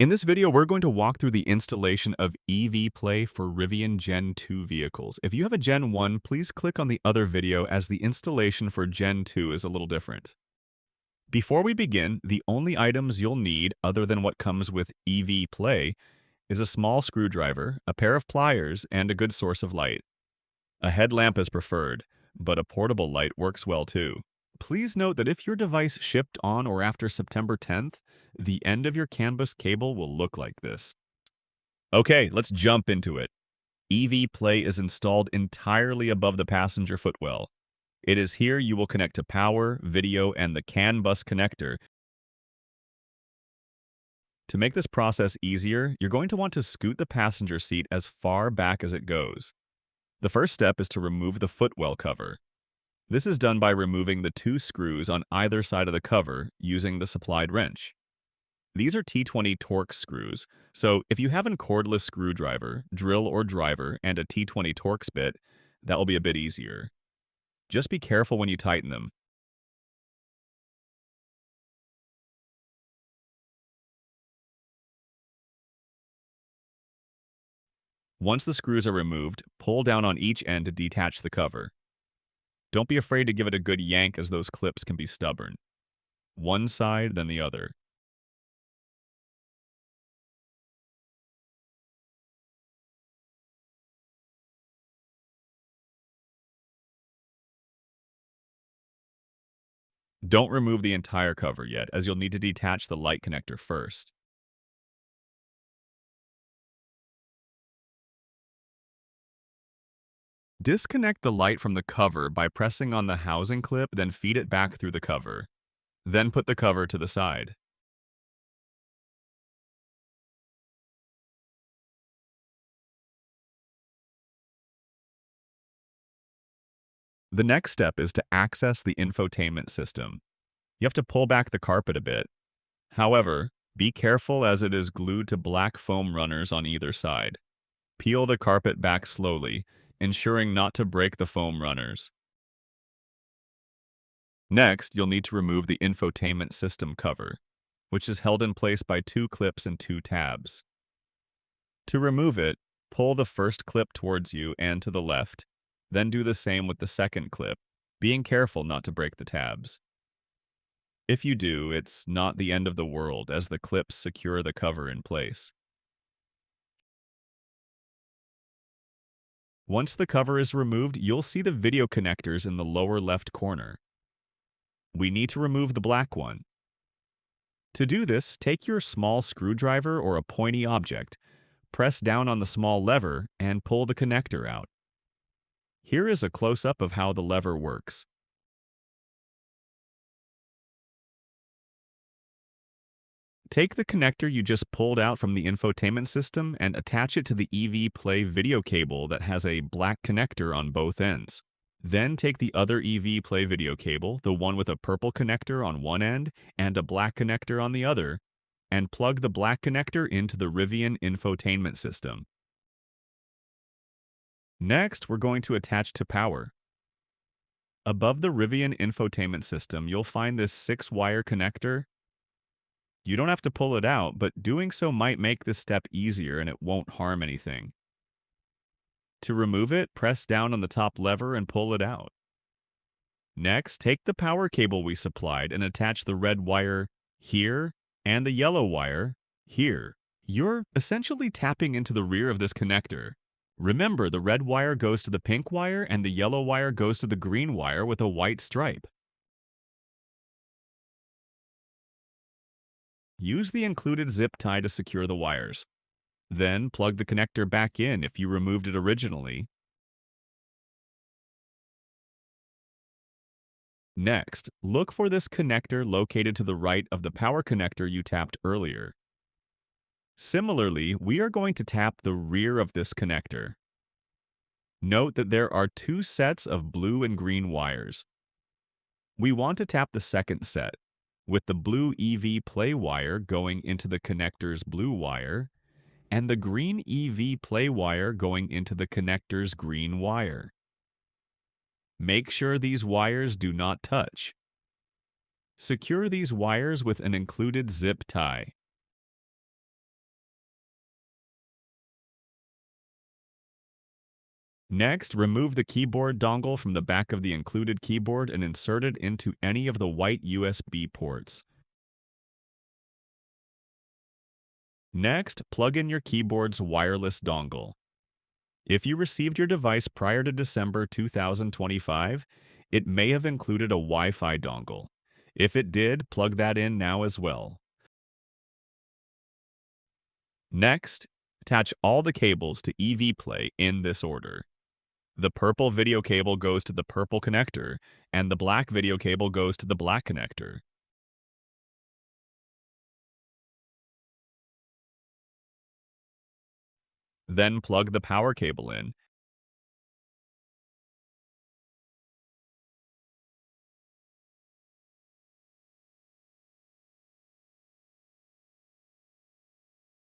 In this video, we're going to walk through the installation of EV Play for Rivian Gen 2 vehicles. If you have a Gen 1, please click on the other video as the installation for Gen 2 is a little different. Before we begin, the only items you'll need other than what comes with EV Play is a small screwdriver, a pair of pliers, and a good source of light. A headlamp is preferred, but a portable light works well too. Please note that if your device shipped on or after September 10th, the end of your CANbus cable will look like this. Okay, let's jump into it. EV Play is installed entirely above the passenger footwell. It is here you will connect to power, video, and the CANbus connector. To make this process easier, you're going to want to scoot the passenger seat as far back as it goes. The first step is to remove the footwell cover. This is done by removing the two screws on either side of the cover using the supplied wrench. These are T20 Torx screws, so if you have a cordless screwdriver, drill or driver, and a T20 Torx bit, that will be a bit easier. Just be careful when you tighten them. Once the screws are removed, pull down on each end to detach the cover. Don't be afraid to give it a good yank as those clips can be stubborn. One side, then the other. Don't remove the entire cover yet, as you'll need to detach the light connector first. Disconnect the light from the cover by pressing on the housing clip, then feed it back through the cover. Then put the cover to the side. The next step is to access the infotainment system. You have to pull back the carpet a bit. However, be careful as it is glued to black foam runners on either side. Peel the carpet back slowly, ensuring not to break the foam runners. Next, you'll need to remove the infotainment system cover, which is held in place by two clips and two tabs. To remove it, pull the first clip towards you and to the left, then do the same with the second clip, being careful not to break the tabs. If you do, it's not the end of the world as the clips secure the cover in place. Once the cover is removed, you'll see the video connectors in the lower left corner. We need to remove the black one. To do this, take your small screwdriver or a pointy object, press down on the small lever, and pull the connector out. Here is a close-up of how the lever works. Take the connector you just pulled out from the infotainment system and attach it to the EV Play video cable that has a black connector on both ends. Then take the other EV Play video cable, the one with a purple connector on one end and a black connector on the other, and plug the black connector into the Rivian infotainment system. Next, we're going to attach to power. Above the Rivian infotainment system, you'll find this 6-wire connector. You don't have to pull it out, but doing so might make this step easier and it won't harm anything. To remove it, press down on the top lever and pull it out. Next, take the power cable we supplied and attach the red wire here and the yellow wire here. You're essentially tapping into the rear of this connector. Remember, the red wire goes to the pink wire and the yellow wire goes to the green wire with a white stripe. Use the included zip tie to secure the wires. Then plug the connector back in if you removed it originally. Next, look for this connector located to the right of the power connector you tapped earlier. Similarly, we are going to tap the rear of this connector. Note that there are two sets of blue and green wires. We want to tap the second set, with the blue EV Play wire going into the connector's blue wire, and the green EV Play wire going into the connector's green wire. Make sure these wires do not touch. Secure these wires with an included zip tie. Next, remove the keyboard dongle from the back of the included keyboard and insert it into any of the white USB ports. Next, plug in your keyboard's wireless dongle. If you received your device prior to December 2025, it may have included a Wi-Fi dongle. If it did, plug that in now as well. Next, attach all the cables to EV Play in this order. The purple video cable goes to the purple connector, and the black video cable goes to the black connector. Then plug the power cable in.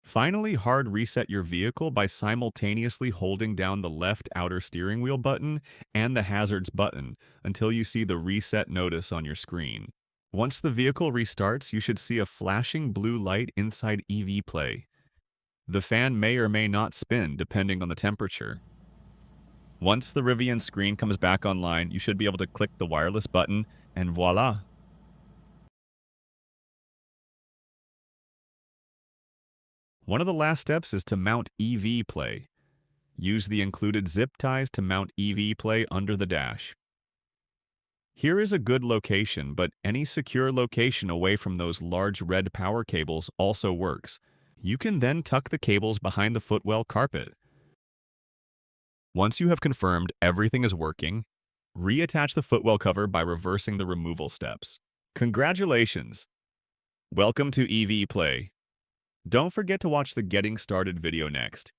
Finally, hard reset your vehicle by simultaneously holding down the left outer steering wheel button and the hazards button until you see the reset notice on your screen. Once the vehicle restarts, you should see a flashing blue light inside EV Play. The fan may or may not spin depending on the temperature. Once the Rivian screen comes back online, you should be able to click the wireless button and voila! One of the last steps is to mount EV Play. Use the included zip ties to mount EV Play under the dash. Here is a good location, but any secure location away from those large red power cables also works. You can then tuck the cables behind the footwell carpet. Once you have confirmed everything is working, reattach the footwell cover by reversing the removal steps. Congratulations! Welcome to EV Play. Don't forget to watch the Getting Started video next.